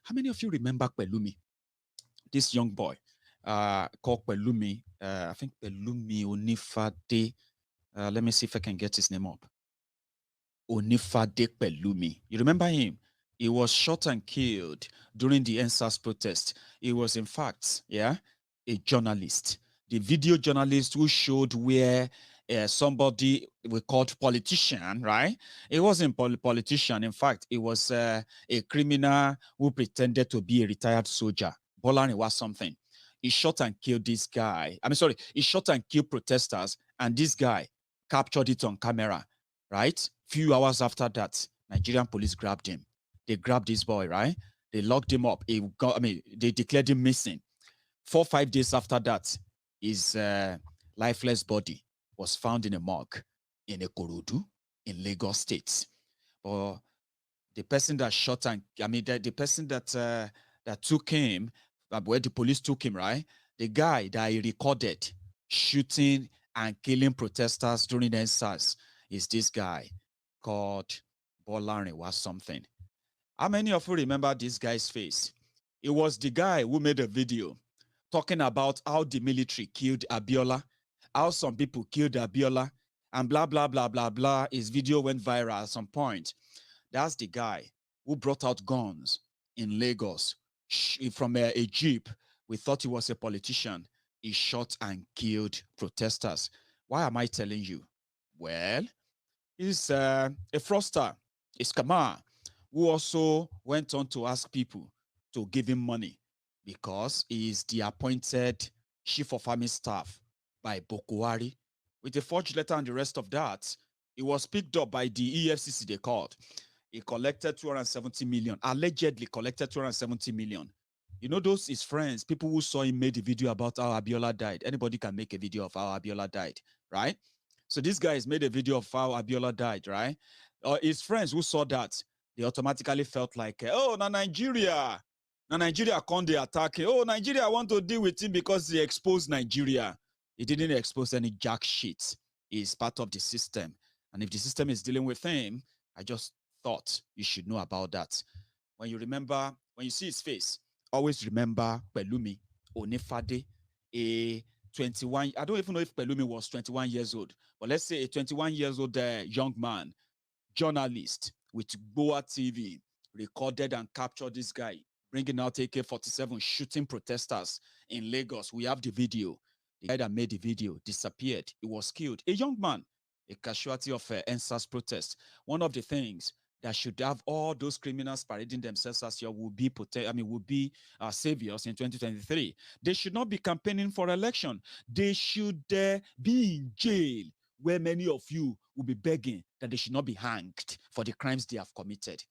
How many of you remember Pelumi? This young boy called Pelumi, I think Pelumi Onifade. Let me see if I can get his name up. Onifade Pelumi. You remember him? He was shot and killed during the EndSARS protest. He was, in fact, a journalist. The video journalist who showed where somebody we called politician, right? It wasn't politician. In fact, it was a criminal who pretended to be a retired soldier. Bolarinwa was something. He shot and killed this guy. He shot and killed protesters, and this guy captured it on camera, right? Few hours after that, Nigerian police grabbed him. They grabbed this boy, right? They locked him up. They declared him missing. 4 or 5 days after that, his lifeless body was found in a morgue in Ekorodu in Lagos State. But the person that shot and the person that took him, where the police took him, right? The guy that he recorded shooting and killing protesters during the EndSARS is this guy called Bolarinwa something. How many of you remember this guy's face? It was the guy who made a video talking about how the military killed Abiola, how some people killed Abiola, and blah, blah, blah, blah, blah. His video went viral at some point. That's the guy who brought out guns in Lagos from a jeep. We thought he was a politician. He shot and killed protesters. Why am I telling you? Well, he's a fraudster, a scammer, who also went on to ask people to give him money because he is the appointed chief of army staff by Bokwari. With a forged letter and the rest of that, he was picked up by the EFCC, they called. He collected 270 million, allegedly collected 270 million. You know, those his friends, people who saw him made a video about how Abiola died. Anybody can make a video of how Abiola died, right? So this guy has made a video of how Abiola died, right? His friends who saw that, they automatically felt like, oh, now Nigeria can't they attack him. Oh, Nigeria want to deal with him because he exposed Nigeria. He didn't expose any jack shit. He's part of the system. And if the system is dealing with him, I just thought you should know about that. When you see his face, always remember Pelumi Onifade, a 21, I don't even know if Pelumi was 21 years old, but let's say a 21 years old young man, journalist with Boa TV, recorded and captured this guy, bringing out AK-47, shooting protesters in Lagos. We have the video. The guy that made the video disappeared. He was killed. A young man, a casualty of EndSARS protest. One of the things that should have all those criminals parading themselves as your would be saviors in 2023. They should not be campaigning for election. They should be in jail, where many of you will be begging that they should not be hanged for the crimes they have committed.